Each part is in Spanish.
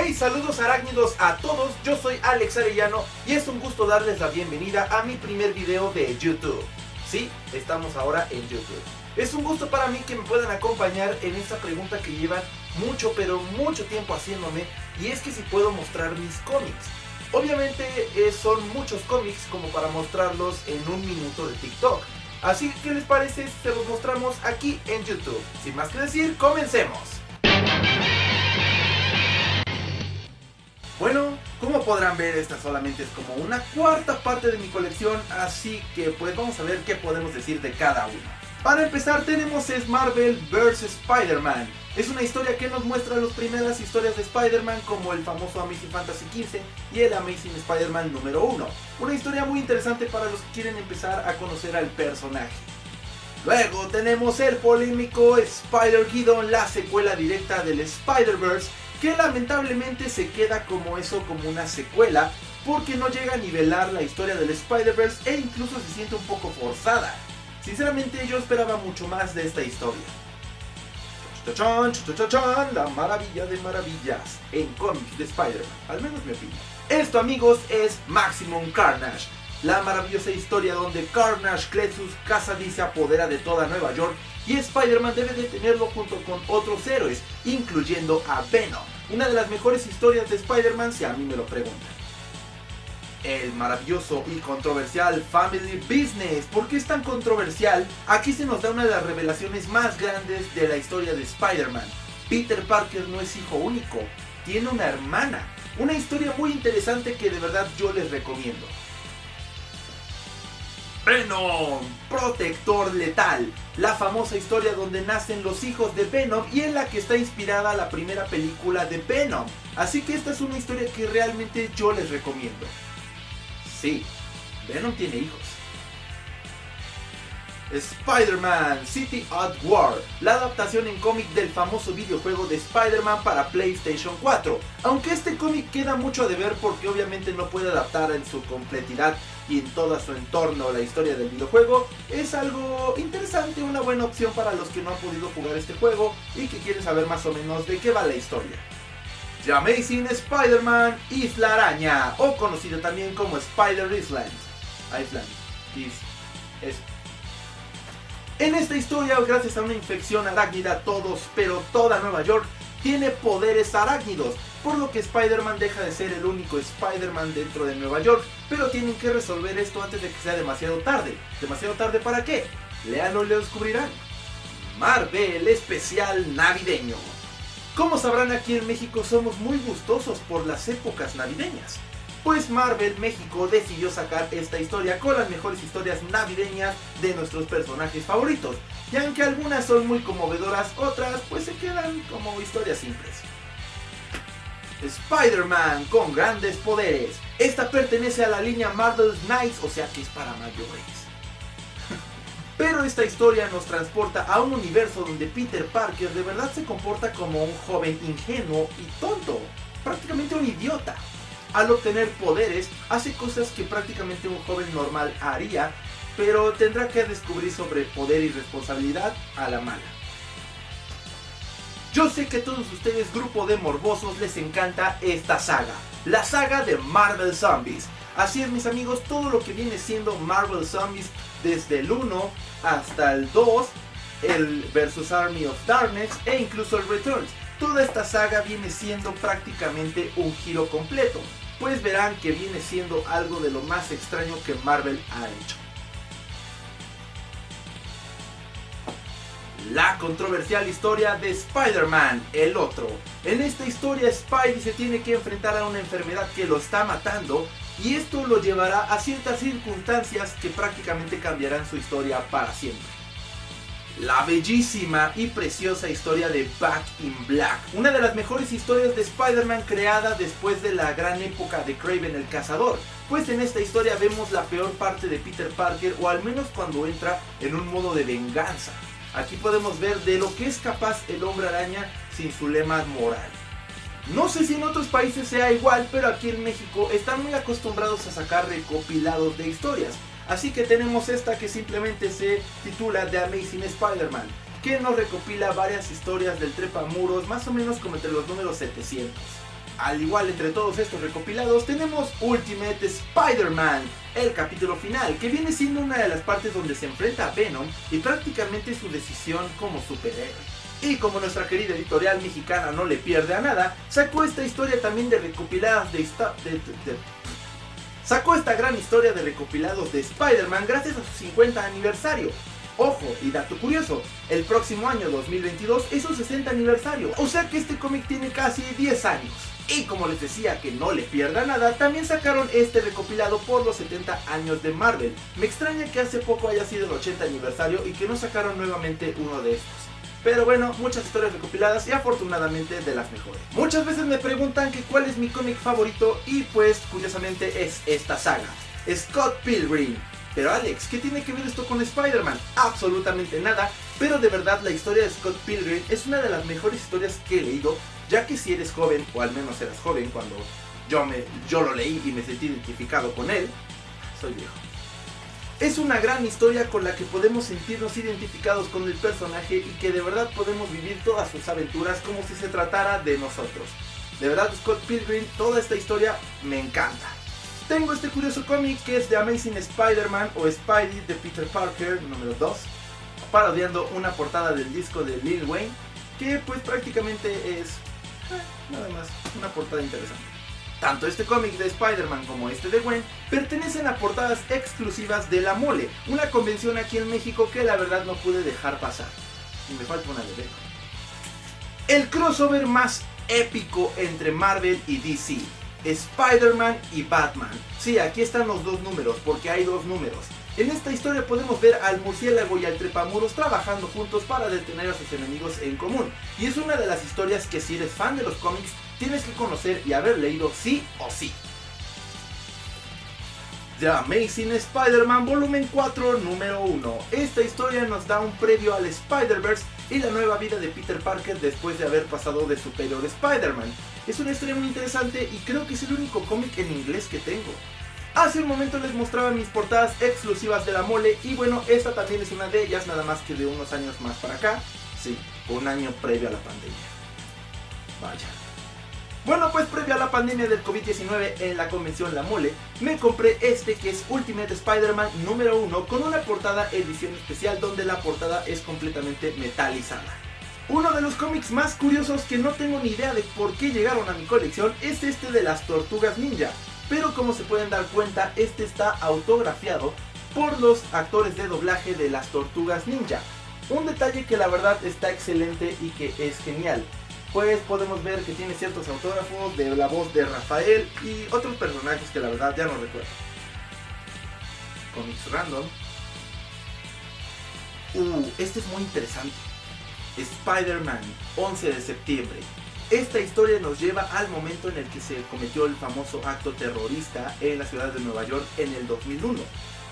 Hey, saludos arácnidos a todos, yo soy Alex Arellano y es un gusto darles la bienvenida a mi primer video de YouTube. Sí, estamos ahora en YouTube. Es un gusto para mí que me puedan acompañar en esta pregunta que llevan mucho pero mucho tiempo haciéndome, y es que si puedo mostrar mis cómics. Obviamente son muchos cómics como para mostrarlos en un minuto de TikTok. Así que, ¿qué les parece si se los mostramos aquí en YouTube? Sin más que decir, comencemos. Bueno, como podrán ver, esta solamente es como una cuarta parte de mi colección, así que pues vamos a ver qué podemos decir de cada uno. Para empezar tenemos Marvel vs. Spider-Man. Es una historia que nos muestra las primeras historias de Spider-Man, como el famoso Amazing Fantasy XV y el Amazing Spider-Man número 1. Una historia muy interesante para los que quieren empezar a conocer al personaje. Luego tenemos el polémico Spider-Geddon, la secuela directa del Spider-Verse, que lamentablemente se queda como eso, como una secuela, porque no llega a nivelar la historia del Spider-Verse e incluso se siente un poco forzada. Sinceramente yo esperaba mucho más de esta historia. La maravilla de maravillas en cómics de Spider-Man, al menos mi opinión. Esto, amigos, es Maximum Carnage, la maravillosa historia donde Carnage Cletus Kasady se apodera de toda Nueva York y Spider-Man debe detenerlo junto con otros héroes, incluyendo a Venom. Una de las mejores historias de Spider-Man, si a mí me lo preguntan. El maravilloso y controversial Family Business. ¿Por qué es tan controversial? Aquí se nos da una de las revelaciones más grandes de la historia de Spider-Man. Peter Parker no es hijo único, tiene una hermana. Una historia muy interesante que de verdad yo les recomiendo. Venom, Protector Letal, la famosa historia donde nacen los hijos de Venom y en la que está inspirada la primera película de Venom. Así que esta es una historia que realmente yo les recomiendo. Sí, Venom tiene hijos. Spider-Man City at War, la adaptación en cómic del famoso videojuego de Spider-Man para PlayStation 4. Aunque este cómic queda mucho a deber porque obviamente no puede adaptar en su completidad y en todo su entorno la historia del videojuego, es algo interesante, una buena opción para los que no han podido jugar este juego y que quieren saber más o menos de qué va la historia. The Amazing Spider-Man Isla Araña, o conocido también como Spider Island. En esta historia, gracias a una infección arácnida, toda Nueva York tiene poderes arácnidos, por lo que Spider-Man deja de ser el único Spider-Man dentro de Nueva York, pero tienen que resolver esto antes de que sea demasiado tarde. ¿Demasiado tarde para qué? Léanlo y lo descubrirán. Marvel Especial Navideño. Como sabrán, aquí en México somos muy gustosos por las épocas navideñas. Pues Marvel México decidió sacar esta historia con las mejores historias navideñas de nuestros personajes favoritos. Y aunque algunas son muy conmovedoras, otras pues se quedan como historias simples. Spider-Man con grandes poderes. Esta pertenece a la línea Marvel Knights, o sea que es para mayores. Pero esta historia nos transporta a un universo donde Peter Parker de verdad se comporta como un joven ingenuo y tonto, prácticamente un idiota. Al obtener poderes, hace cosas que prácticamente un joven normal haría, pero tendrá que descubrir sobre poder y responsabilidad a la mala. Yo sé que a todos ustedes, grupo de morbosos, les encanta esta saga, la saga de Marvel Zombies. Así es, mis amigos, todo lo que viene siendo Marvel Zombies, desde el 1 hasta el 2, el vs Army of Darkness e incluso el Returns. Toda esta saga viene siendo prácticamente un giro completo, pues verán que viene siendo algo de lo más extraño que Marvel ha hecho. La controversial historia de Spider-Man, el otro. En esta historia Spidey se tiene que enfrentar a una enfermedad que lo está matando, y esto lo llevará a ciertas circunstancias que prácticamente cambiarán su historia para siempre. La bellísima y preciosa historia de Back in Black, una de las mejores historias de Spider-Man creada después de la gran época de Kraven el Cazador, pues en esta historia vemos la peor parte de Peter Parker, o al menos cuando entra en un modo de venganza. Aquí podemos ver de lo que es capaz el Hombre Araña sin su lema moral. No sé si en otros países sea igual, pero aquí en México están muy acostumbrados a sacar recopilados de historias. Así que tenemos esta que simplemente se titula The Amazing Spider-Man, que nos recopila varias historias del trepamuros, más o menos como entre los números 700. Al igual entre todos estos recopilados tenemos Ultimate Spider-Man, el capítulo final, que viene siendo una de las partes donde se enfrenta a Venom y prácticamente su decisión como superhéroe. Y como nuestra querida editorial mexicana no le pierde a nada, sacó esta historia también de recopiladas sacó esta gran historia de recopilados de Spider-Man gracias a su 50 aniversario. Ojo, y dato curioso, el próximo año 2022 es su 60 aniversario, o sea que este cómic tiene casi 10 años. Y como les decía que no le pierda nada, también sacaron este recopilado por los 70 años de Marvel. Me extraña que hace poco haya sido el 80 aniversario y que no sacaron nuevamente uno de estos. Pero bueno, muchas historias recopiladas y afortunadamente de las mejores. Muchas veces me preguntan que cuál es mi cómic favorito y pues curiosamente es esta saga, Scott Pilgrim. Pero Alex, ¿qué tiene que ver esto con Spider-Man? Absolutamente nada, pero de verdad la historia de Scott Pilgrim es una de las mejores historias que he leído, ya que si eres joven, o al menos eras joven cuando yo lo leí y me sentí identificado con él, soy viejo. Es una gran historia con la que podemos sentirnos identificados con el personaje y que de verdad podemos vivir todas sus aventuras como si se tratara de nosotros. De verdad, Scott Pilgrim, toda esta historia me encanta. Tengo este curioso cómic que es The Amazing Spider-Man o Spidey de Peter Parker número 2, parodiando una portada del disco de Lil Wayne, que pues prácticamente es nada más una portada interesante. Tanto este cómic de Spider-Man como este de Gwen pertenecen a portadas exclusivas de La Mole, una convención aquí en México que la verdad no pude dejar pasar. Y me falta una de Venom. El crossover más épico entre Marvel y DC, Spider-Man y Batman. Sí, aquí están los dos números, porque hay dos números. En esta historia podemos ver al murciélago y al trepamuros trabajando juntos para detener a sus enemigos en común. Y es una de las historias que si eres fan de los cómics tienes que conocer y haber leído sí o sí. The Amazing Spider-Man Volumen 4 número 1. Esta historia nos da un previo al Spider-Verse y la nueva vida de Peter Parker después de haber pasado de Superior Spider-Man. Es una historia muy interesante y creo que es el único cómic en inglés que tengo. Hace un momento les mostraba mis portadas exclusivas de La Mole y bueno, esta también es una de ellas, nada más que de unos años más para acá. Sí, un año previo a la pandemia. Vaya. Bueno, pues previo a la pandemia del COVID-19 en la convención La Mole, me compré este que es Ultimate Spider-Man número 1 con una portada edición especial donde la portada es completamente metalizada. Uno de los cómics más curiosos que no tengo ni idea de por qué llegaron a mi colección es este de las Tortugas Ninja, pero como se pueden dar cuenta, este está autografiado por los actores de doblaje de las Tortugas Ninja. Un detalle que la verdad está excelente y que es genial. Pues podemos ver que tiene ciertos autógrafos de la voz de Rafael y otros personajes que la verdad ya no recuerdo. Comics random. Este es muy interesante. Spider-Man, 11 de septiembre. Esta historia nos lleva al momento en el que se cometió el famoso acto terrorista en la ciudad de Nueva York en el 2001,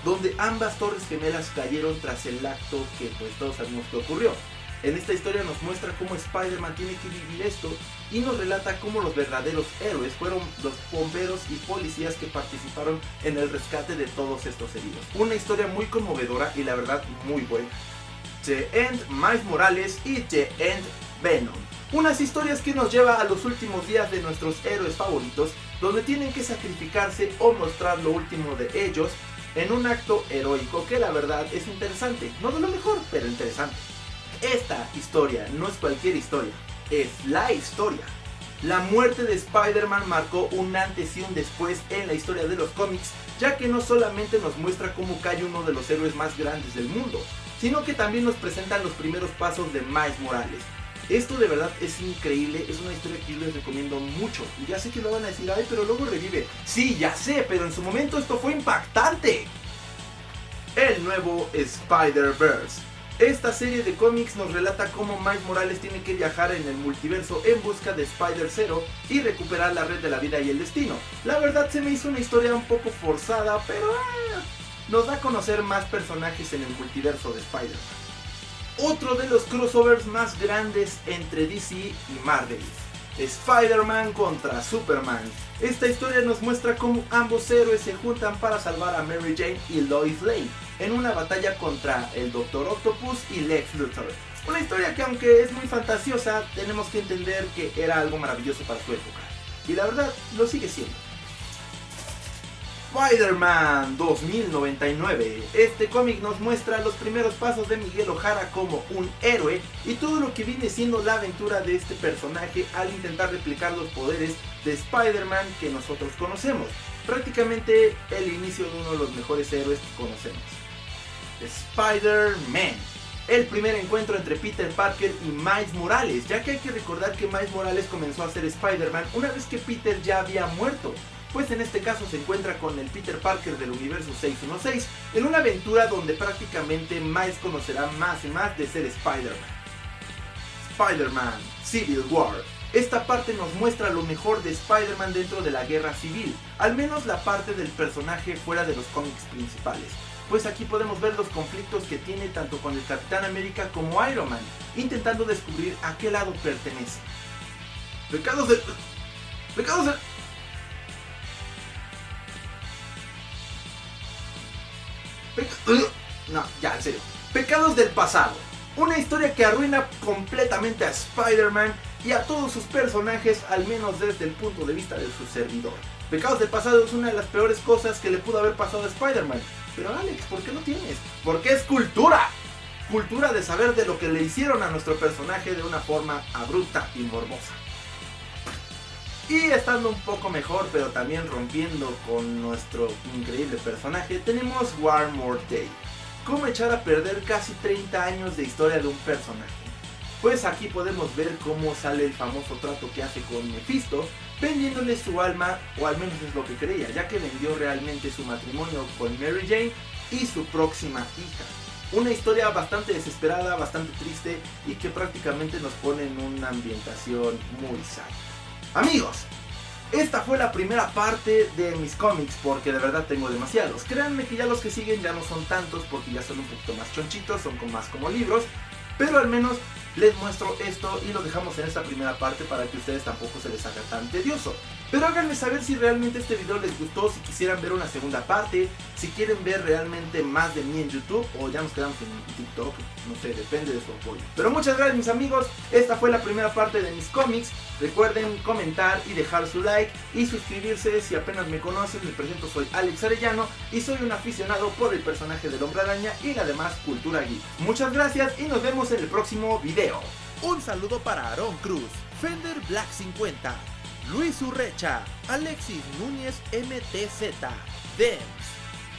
donde ambas torres gemelas cayeron tras el acto que pues todos sabemos que ocurrió. En esta historia nos muestra cómo Spider-Man tiene que vivir esto y nos relata cómo los verdaderos héroes fueron los bomberos y policías que participaron en el rescate de todos estos heridos. Una historia muy conmovedora y la verdad muy buena. The End Miles Morales y The End Venom. Unas historias que nos lleva a los últimos días de nuestros héroes favoritos, donde tienen que sacrificarse o mostrar lo último de ellos en un acto heroico que la verdad es interesante. No de lo mejor, pero interesante. Esta historia no es cualquier historia, es la historia. La muerte de Spider-Man marcó un antes y un después en la historia de los cómics, ya que no solamente nos muestra cómo cae uno de los héroes más grandes del mundo, sino que también nos presentan los primeros pasos de Miles Morales. Esto de verdad es increíble, es una historia que yo les recomiendo mucho. Y ya sé que lo van a decir, ay, pero luego revive. Sí, ya sé, pero en su momento esto fue impactante. El nuevo Spider-Verse. Esta serie de cómics nos relata cómo Miles Morales tiene que viajar en el multiverso en busca de Spider-Zero y recuperar la red de la vida y el destino. La verdad se me hizo una historia un poco forzada, pero nos da a conocer más personajes en el multiverso de Spider-Man. Otro de los crossovers más grandes entre DC y Marvel, Spider-Man contra Superman. Esta historia nos muestra cómo ambos héroes se juntan para salvar a Mary Jane y Lois Lane en una batalla contra el Dr. Octopus y Lex Luthor. Una historia que aunque es muy fantasiosa, tenemos que entender que era algo maravilloso para su época. y la verdad lo sigue siendo. Spider-Man 2099. Este cómic nos muestra los primeros pasos de Miguel O'Hara como un héroe y todo lo que viene siendo la aventura de este personaje al intentar replicar los poderes de Spider-Man que nosotros conocemos. Prácticamente el inicio de uno de los mejores héroes que conocemos. Spider-Man. El primer encuentro entre Peter Parker y Miles Morales, ya que hay que recordar que Miles Morales comenzó a ser Spider-Man una vez que Peter ya había muerto. Pues en este caso se encuentra con el Peter Parker del universo 616 en una aventura donde prácticamente Miles conocerá más y más de ser Spider-Man. Spider-Man Civil War. Esta parte nos muestra lo mejor de Spider-Man dentro de la guerra civil, al menos la parte del personaje fuera de los cómics principales. Pues aquí podemos ver los conflictos que tiene tanto con el Capitán América como Iron Man, intentando descubrir a qué lado pertenece. Pecados del... No, ya, en serio. Pecados del pasado. Una historia que arruina completamente a Spider-Man y a todos sus personajes, al menos desde el punto de vista de su servidor. Pecados del pasado es una de las peores cosas que le pudo haber pasado a Spider-Man. Pero Alex, ¿por qué lo tienes? Porque es cultura. Cultura de saber de lo que le hicieron a nuestro personaje de una forma abrupta y morbosa. Y estando un poco mejor, pero también rompiendo con nuestro increíble personaje, tenemos One More Day. ¿Cómo echar a perder casi 30 años de historia de un personaje? Pues aquí podemos ver cómo sale el famoso trato que hace con Mephisto, vendiéndole su alma, o al menos es lo que creía, ya que vendió realmente su matrimonio con Mary Jane y su próxima hija. Una historia bastante desesperada, bastante triste y que prácticamente nos pone en una ambientación muy sad. Amigos, esta fue la primera parte de mis cómics porque de verdad tengo demasiados. Créanme que ya los que siguen ya no son tantos porque ya son un poquito más chonchitos, son más como libros. Pero al menos les muestro esto y lo dejamos en esta primera parte para que a ustedes tampoco se les haga tan tedioso. Pero háganme saber si realmente este video les gustó, si quisieran ver una segunda parte, si quieren ver realmente más de mí en YouTube o ya nos quedamos en TikTok, no sé, depende de su apoyo. Pero muchas gracias mis amigos, esta fue la primera parte de mis cómics. Recuerden comentar y dejar su like y suscribirse si apenas me conocen. Me presento, soy Alex Arellano y soy un aficionado por el personaje del Hombre Araña y la demás cultura geek. Muchas gracias y nos vemos en el próximo video. Un saludo para Aaron Cruz, Fender Black 50, Luis Urrecha, Alexis Núñez MTZ, Dems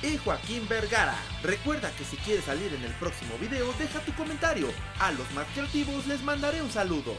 y Joaquín Vergara. Recuerda que si quieres salir en el próximo video, deja tu comentario. A los más creativos les mandaré un saludo.